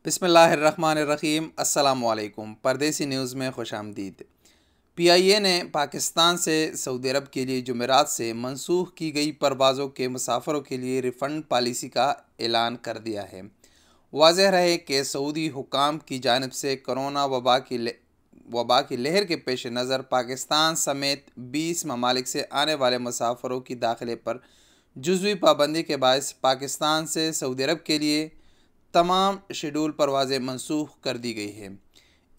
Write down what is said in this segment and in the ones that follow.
बिस्मिल्लाहिर्रहमानिर्रहीम। अस्सलामुअलैकुम। परदेसी न्यूज़ में खुशामदीद। PIA ने पाकिस्तान से सऊदी अरब के लिए जुमेरात से मनसूख की गई परवाज़ों के मुसाफिरों के लिए रिफ़ंड पॉलिसी का ऐलान कर दिया है। वाज़ेह रहे कि सऊदी हुकाम की जानिब से कोरोना वबा की लहर के पेश नज़र पाकिस्तान समेत 20 ममालिक से आने वाले मुसाफिरों की दाखिले पर जुज़वी पाबंदी के बायस पाकिस्तान से सऊदी अरब के लिए तमाम शेड्यूल परवाज़ें मनसूख कर दी गई हैं।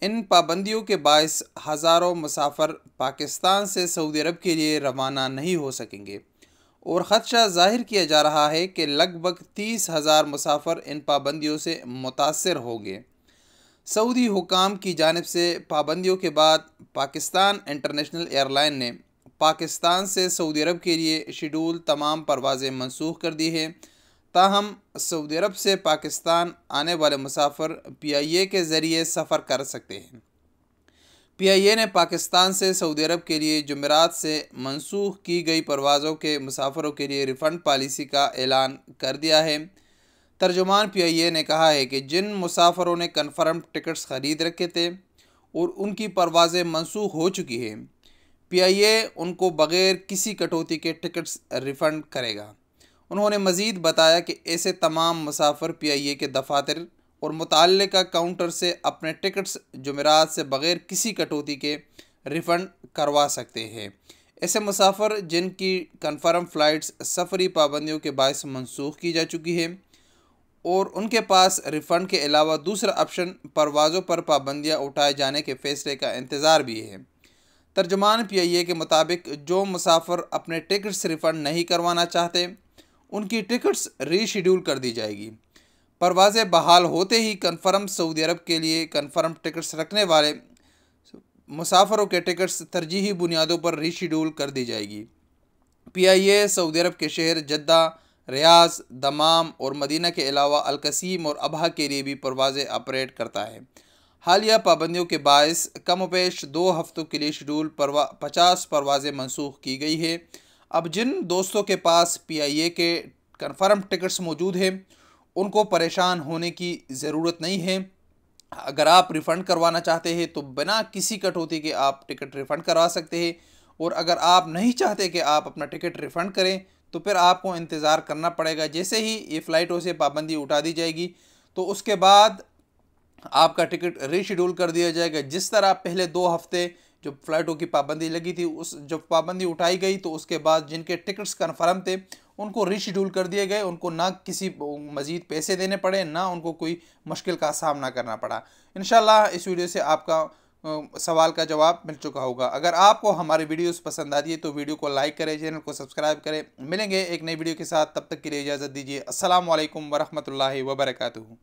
इन पाबंदियों के बायस हज़ारों मुसाफिर पाकिस्तान से सऊदी अरब के लिए रवाना नहीं हो सकेंगे और ख़दशा ज़ाहिर किया जा रहा है कि लगभग 30,000 मुसाफिर इन पाबंदियों से मुतासर होंगे। सऊदी हुकाम की जानिब से पाबंदियों के बाद पाकिस्तान इंटरनेशनल एयरलाइन ने पाकिस्तान से सऊदी अरब के लिए शेड्यूल तमाम परवाज़ें मनसूख कर दी हैं। ताहम सऊदी अरब से पाकिस्तान आने वाले मुसाफिर PIA के ज़रिए सफ़र कर सकते हैं। PIA ने पाकिस्तान से सऊदी अरब के लिए जुमेरात से मनसूख की गई परवाज़ों के मुसाफिरों के लिए रिफ़ंड पॉलिसी का ऐलान कर दिया है। तर्जुमान PIA ने कहा है कि जिन मुसाफिरों ने कन्फर्म टिकट्स ख़रीद रखे थे और उनकी परवाज़ें मनसूख हो चुकी हैं, PIA उनको बग़ैर किसी कटौती के टिकट्स रिफ़ंड करेगा। उन्होंने मज़ीद बताया कि ऐसे तमाम मुसाफिर PIA के दफातर और मुतल्लिका काउंटर से अपने टिकट्स जुमेरात से बग़ैर किसी कटौती के रिफ़ंड करवा सकते हैं। ऐसे मुसाफिर जिनकी कन्फर्म फ़्लाइट्स सफ़री पाबंदियों के बायस मनसूख की जा चुकी है और उनके पास रिफ़ंड के अलावा दूसरा ऑप्शन परवाज़ों पर पाबंदियाँ उठाए जाने के फ़ैसले का इंतज़ार भी है। तर्जुमान PIA के मुताबिक जो मुसाफिर अपने टिकट्स रिफ़ंड नहीं करवाना चाहते उनकी टिकट्स रीशेड्यूल कर दी जाएगी। परवाज़ें बहाल होते ही कन्फर्म सऊदी अरब के लिए कन्फर्म टिकट्स रखने वाले मुसाफिरों के टिकट्स तरजीही बुनियादों पर रीशेड्यूल कर दी जाएगी। PIA सऊदी अरब के शहर जद्दा, रियाज, दमाम और मदीना के अलावा अलकसीम और अबहा के लिए भी परवाज़ें ऑपरेट करता है। हालिया पाबंदियों के बायस कम पेश 2 हफ्तों के लिए शेड्यूल 50 परवाज़ें मनसूख की गई है। अब जिन दोस्तों के पास PIA के कन्फर्म टिकट्स मौजूद हैं उनको परेशान होने की ज़रूरत नहीं है। अगर आप रिफ़ंड करवाना चाहते हैं तो बिना किसी कटौती के आप टिकट रिफ़ंड करवा सकते हैं और अगर आप नहीं चाहते कि आप अपना टिकट रिफ़ंड करें तो फिर आपको इंतज़ार करना पड़ेगा। जैसे ही ये फ़्लाइटों से पाबंदी उठा दी जाएगी तो उसके बाद आपका टिकट रीशेड्यूल कर दिया जाएगा। जिस तरह पहले 2 हफ्ते जो फ़्लाइटों की पाबंदी लगी थी, उस जब पाबंदी उठाई गई तो उसके बाद जिनके टिकट्स कन्फर्म थे उनको रीशेड्यूल कर दिए गए। उनको ना किसी मज़ीद पैसे देने पड़े, ना उनको कोई मुश्किल का सामना करना पड़ा। इंशाल्लाह इस वीडियो से आपका सवाल का जवाब मिल चुका होगा। अगर आपको हमारी वीडियोस पसंद आती है तो वीडियो को लाइक करें, चैनल को सब्सक्राइब करें। मिलेंगे एक नई वीडियो के साथ, तब तक के लिए इजाज़त दीजिए। अस्सलामु अलैकुम वरहमतुल्लाहि वबरकातुहू।